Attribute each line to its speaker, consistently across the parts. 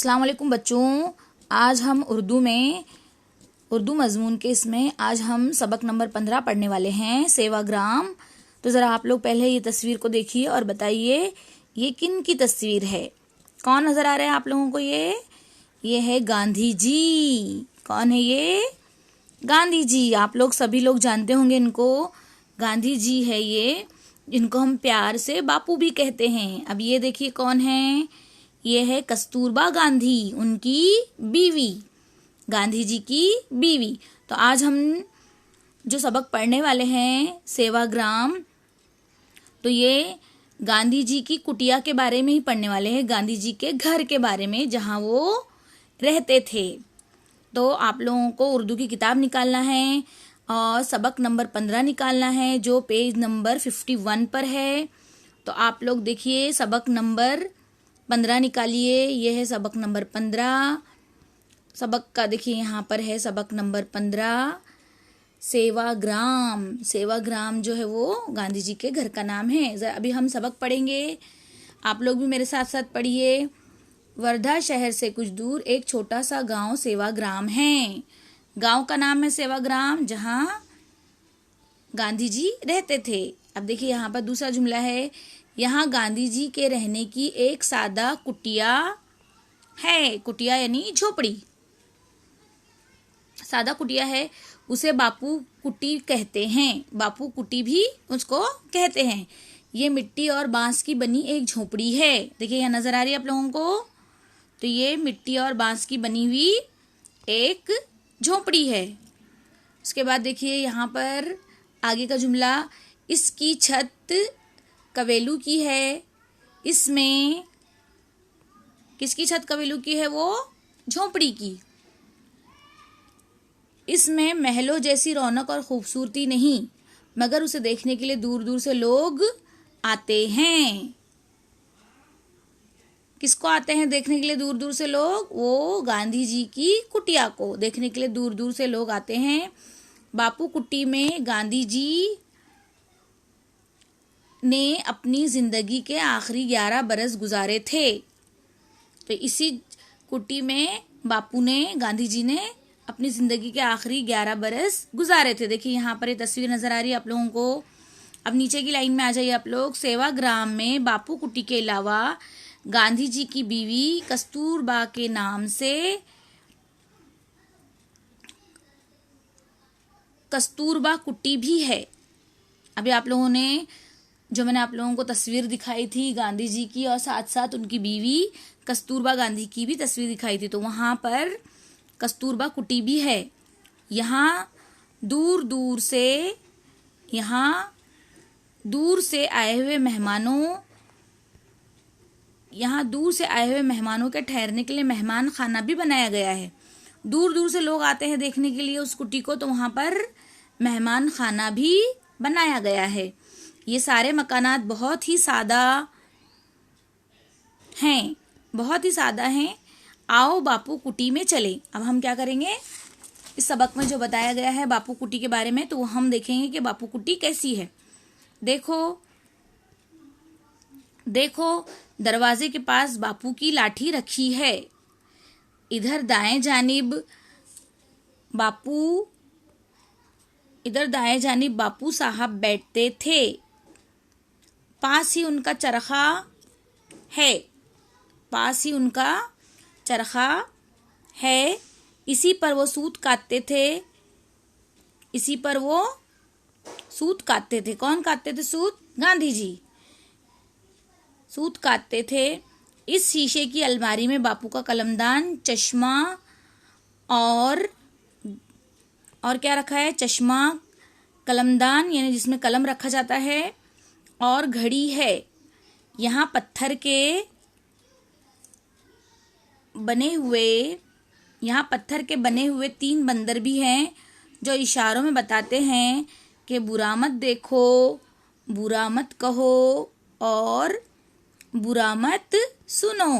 Speaker 1: अस्सलाम वालेकुम बच्चों। आज हम उर्दू मज़मून के इसमें आज हम सबक नंबर 15 पढ़ने वाले हैं, सेवाग्राम। तो ज़रा आप लोग पहले ये तस्वीर को देखिए और बताइए ये किन की तस्वीर है। कौन नज़र आ रहे हैं आप लोगों को? ये है गांधी जी। कौन है ये? गांधी जी। आप लोग सभी लोग जानते होंगे इनको। गांधी जी है ये, इनको हम प्यार से बापू भी कहते हैं। अब ये देखिए कौन है? ये है कस्तूरबा गांधी, उनकी बीवी, गांधी जी की बीवी। तो आज हम जो सबक पढ़ने वाले हैं सेवाग्राम, तो ये गांधी जी की कुटिया के बारे में ही पढ़ने वाले हैं, गांधी जी के घर के बारे में जहाँ वो रहते थे। तो आप लोगों को उर्दू की किताब निकालना है और सबक नंबर 15 निकालना है जो पेज नंबर 51 पर है। तो आप लोग देखिए सबक नंबर 15 निकालिए। ये है सबक नंबर 15। सबक का देखिए यहाँ पर है सबक नंबर 15, सेवाग्राम। सेवाग्राम जो है वो गांधी जी के घर का नाम है। जरा अभी हम सबक पढ़ेंगे, आप लोग भी मेरे साथ साथ पढ़िए। वर्धा शहर से कुछ दूर एक छोटा सा गांव सेवाग्राम है। गांव का नाम है सेवाग्राम, जहां गांधी जी रहते थे। अब देखिए यहाँ पर दूसरा जुमला है, यहाँ गांधी जी के रहने की एक सादा कुटिया है। कुटिया यानी झोपड़ी, सादा कुटिया है, उसे बापू कुटी कहते हैं। बापू कुटी भी उसको कहते हैं। ये मिट्टी और बांस की बनी एक झोपड़ी है। देखिए यहाँ नजर आ रही है आप लोगों को। तो ये मिट्टी और बांस की बनी हुई एक झोपड़ी है। उसके बाद देखिए यहाँ पर आगे का जुमला, इसकी छत कवेलू की है। इसमें किसकी छत कवेलू की है? वो झोपड़ी की। इसमें महलों जैसी रौनक और खूबसूरती नहीं, मगर उसे देखने के लिए दूर दूर से लोग आते हैं। किसको आते हैं देखने के लिए दूर दूर से लोग? वो गांधी जी की कुटिया को देखने के लिए दूर दूर से लोग आते हैं। बापू कुटी में गांधी जी ने अपनी जिंदगी के आखिरी 11 बरस गुजारे थे। तो इसी कुटी में बापू ने, गांधी जी ने अपनी जिंदगी के आखिरी 11 बरस गुजारे थे। देखिए यहाँ पर ये तस्वीर नजर आ रही है आप लोगों को। अब नीचे की लाइन में आ जाइए आप लोग। सेवाग्राम में बापू कुटी के अलावा गांधी जी की बीवी कस्तूरबा के नाम से कस्तूरबा कुटी भी है। अभी आप लोगों ने जो मैंने आप लोगों को तस्वीर दिखाई थी गांधी जी की और साथ साथ उनकी बीवी कस्तूरबा गांधी की भी तस्वीर दिखाई थी, तो वहां पर कस्तूरबा कुटी भी है। यहाँ दूर दूर से आए हुए मेहमानों के ठहरने के लिए मेहमान खाना भी बनाया गया है। दूर दूर से लोग आते हैं देखने के लिए उस कुटी को, तो वहां पर मेहमान खाना भी बनाया गया है। ये सारे मकानात बहुत ही सादा हैं। आओ बापू कुटी में चले। अब हम क्या करेंगे, इस सबक में जो बताया गया है बापू कुटी के बारे में, तो हम देखेंगे कि बापू कुटी कैसी है। देखो दरवाजे के पास बापू की लाठी रखी है। इधर दाएं जानिब बापू साहब बैठते थे। पास ही उनका चरखा है। इसी पर वो सूत काटते थे। कौन काटते थे सूत? गांधी जी सूत काटते थे। इस शीशे की अलमारी में बापू का कलमदान, चश्मा और क्या रखा है? चश्मा, कलमदान यानी जिसमें कलम रखा जाता है, और घड़ी है। यहाँ पत्थर के बने हुए 3 बंदर भी हैं जो इशारों में बताते हैं कि बुरा मत देखो, बुरा मत कहो और बुरा मत सुनो।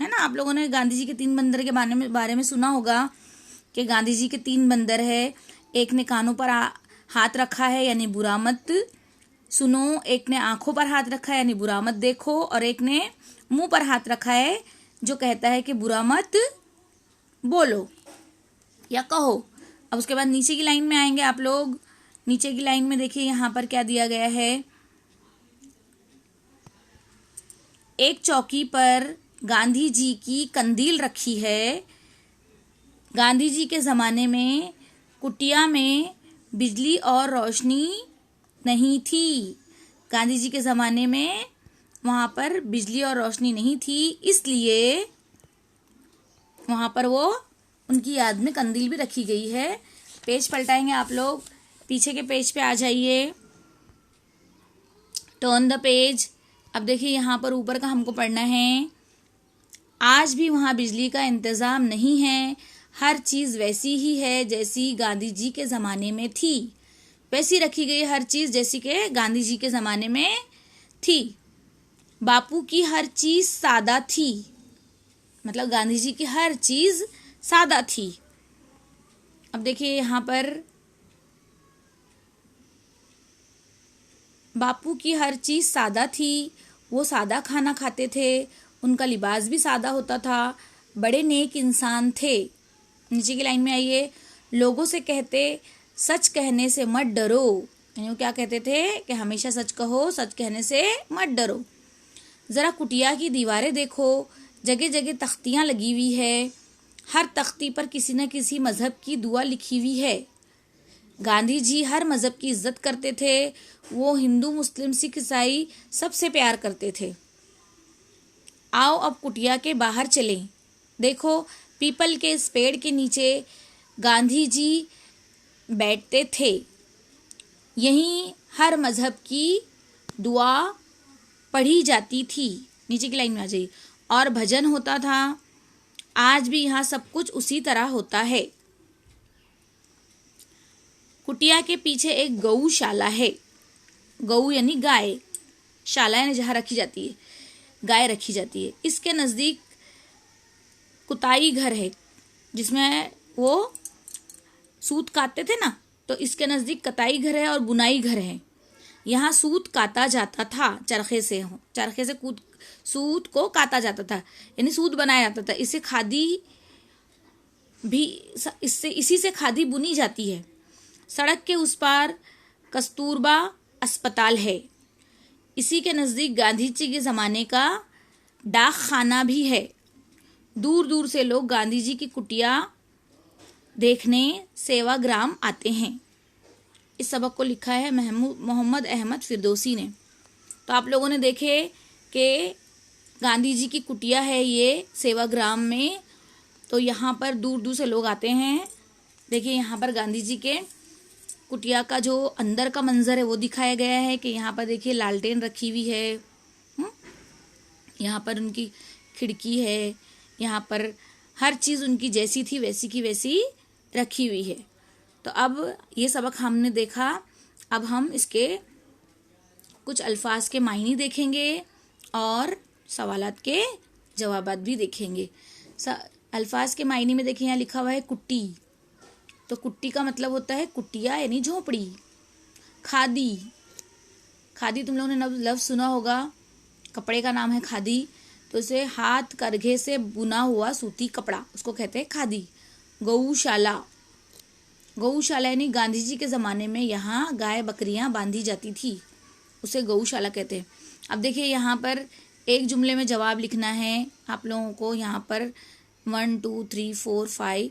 Speaker 1: है ना? आप लोगों ने गांधी जी के 3 बंदर के बारे में सुना होगा कि गांधी जी के 3 बंदर है। एक ने कानों पर हाथ रखा है यानी बुरा मत सुनो, एक ने आंखों पर हाथ रखा है यानी बुरा मत देखो, और एक ने मुंह पर हाथ रखा है जो कहता है कि बुरा मत बोलो या कहो। अब उसके बाद नीचे की लाइन में आएंगे आप लोग। नीचे की लाइन में देखिए यहाँ पर क्या दिया गया है। एक चौकी पर गांधी जी की कंदील रखी है। गांधी जी के ज़माने में कुटिया में बिजली और रोशनी नहीं थी। गांधी जी के ज़माने में वहाँ पर बिजली और रोशनी नहीं थी, इसलिए वहाँ पर वो उनकी याद में कंदील भी रखी गई है। पेज पलटाएंगे आप लोग, पीछे के पेज पे आ जाइए, टर्न द पेज। अब देखिए यहाँ पर ऊपर का हमको पढ़ना है। आज भी वहाँ बिजली का इंतज़ाम नहीं है, हर चीज़ वैसी ही है जैसी गांधी जी के ज़माने में थी। वैसी रखी गई हर चीज़ जैसी कि गांधी जी के ज़माने में थी। बापू की हर चीज़ सादा थी, मतलब गांधी जी की हर चीज़ सादा थी। अब देखिए यहाँ पर बापू की हर चीज़ सादा थी, वो सादा खाना खाते थे, उनका लिबास भी सादा होता था, बड़े नेक इंसान थे। नीचे की लाइन में आइए। लोगों से कहते सच कहने से मत डरो, यानी वो क्या कहते थे कि हमेशा सच कहो, सच कहने से मत डरो। ज़रा कुटिया की दीवारें देखो, जगह जगह तख्तियाँ लगी हुई है, हर तख्ती पर किसी न किसी मज़हब की दुआ लिखी हुई है। गांधी जी हर मज़हब की इज्जत करते थे, वो हिंदू मुस्लिम सिख ईसाई सबसे प्यार करते थे। आओ अब कुटिया के बाहर चलें, देखो पीपल के इस पेड़ के नीचे गांधी जी बैठते थे, यहीं हर मज़हब की दुआ पढ़ी जाती थी। नीचे की लाइन में आ जाइए। और भजन होता था, आज भी यहाँ सब कुछ उसी तरह होता है। कुटिया के पीछे एक गौशाला है। गऊ यानी गाय, शाला यानी जहाँ रखी जाती है, गाय रखी जाती है। इसके नज़दीक कुताई घर है, जिसमें वो सूत काटते थे ना, तो इसके नज़दीक कताई घर है और बुनाई घर है। यहाँ सूत काटा जाता था, चरखे से सूत को काटा जाता था, यानी सूत बनाया जाता था। इससे खादी भी इसी से खादी बुनी जाती है। सड़क के उस पार कस्तूरबा अस्पताल है। इसी के नज़दीक गांधी जी के ज़माने का डाक खाना भी है। दूर दूर से लोग गांधी जी की कुटिया देखने सेवाग्राम आते हैं। इस सबक को लिखा है मोहम्मद अहमद फिरदौसी ने। तो आप लोगों ने देखे कि गांधी जी की कुटिया है ये सेवाग्राम में, तो यहाँ पर दूर दूर से लोग आते हैं। देखिए यहाँ पर गांधी जी के कुटिया का जो अंदर का मंजर है वो दिखाया गया है कि यहाँ पर देखिए लालटेन रखी हुई है, यहाँ पर उनकी खिड़की है, यहाँ पर हर चीज़ उनकी जैसी थी वैसी की वैसी रखी हुई है। तो अब ये सबक हमने देखा, अब हम इसके कुछ अल्फाज के मायने देखेंगे और सवालात के जवाबात भी देखेंगे। अल्फाज के मायने में देखिए यहाँ लिखा हुआ है कुट्टी, तो कुट्टी का मतलब होता है कुटिया यानी झोपड़ी। खादी, खादी तुम लोगों ने लफ्ज़ सुना होगा, कपड़े का नाम है खादी। तो इसे हाथ करघे से बुना हुआ सूती कपड़ा, उसको कहते हैं खादी। गौशाला, गौशाला यानी गांधी जी के ज़माने में यहाँ गाय बकरियाँ बांधी जाती थी, उसे गौशाला कहते हैं। अब देखिए यहाँ पर एक जुमले में जवाब लिखना है आप लोगों को। यहाँ पर 1 2 3 4 5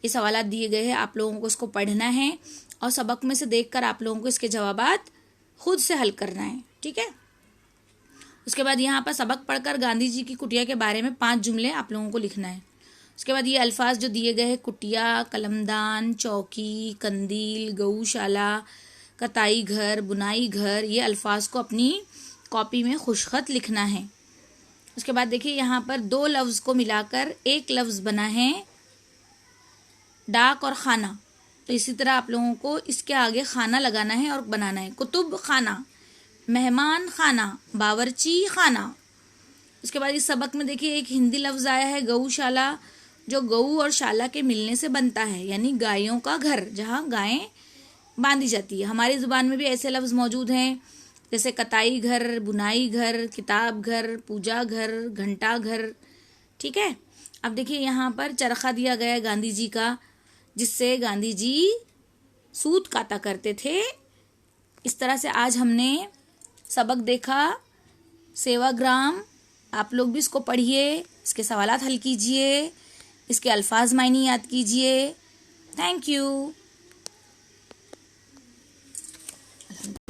Speaker 1: ये सवालात दिए गए हैं, आप लोगों को इसको पढ़ना है और सबक में से देखकर आप लोगों को इसके जवाबात खुद से हल करना है, ठीक है। उसके बाद यहाँ पर सबक पढ़कर गांधी जी की कुटिया के बारे में 5 जुमले आप लोगों को लिखना है। उसके बाद ये अल्फाज जो दिए गए हैं, कुटिया, कलमदान, चौकी, कंदील, गौशाला, कताई घर, बुनाई घर, ये अल्फाज को अपनी कॉपी में खुशखत लिखना है। उसके बाद देखिए यहाँ पर 2 लफ्ज़ को मिलाकर एक लफ्ज़ बना है, डाक और खाना। तो इसी तरह आप लोगों को इसके आगे खाना लगाना है और बनाना है। कुतुब खाना, मेहमान खाना, बावर्ची खाना। उसके बाद इस सबक में देखिए एक हिंदी लफ्ज़ आया है गौशाला, जो गऊ और शाला के मिलने से बनता है, यानी गायों का घर जहाँ गायें बांधी जाती है। हमारी ज़ुबान में भी ऐसे लफ्ज़ मौजूद हैं जैसे कताई घर, बुनाई घर, किताब घर, पूजा घर, घंटा घर, ठीक। ठीक है। अब देखिए यहाँ पर चरखा दिया गया है गांधी जी का, जिससे गांधी जी सूत काता करते थे। इस तरह से आज हमने सबक देखा सेवाग्राम। आप लोग भी इसको पढ़िए, इसके सवालात हल कीजिए, इसके अल्फाज मायने याद कीजिए। Thank you.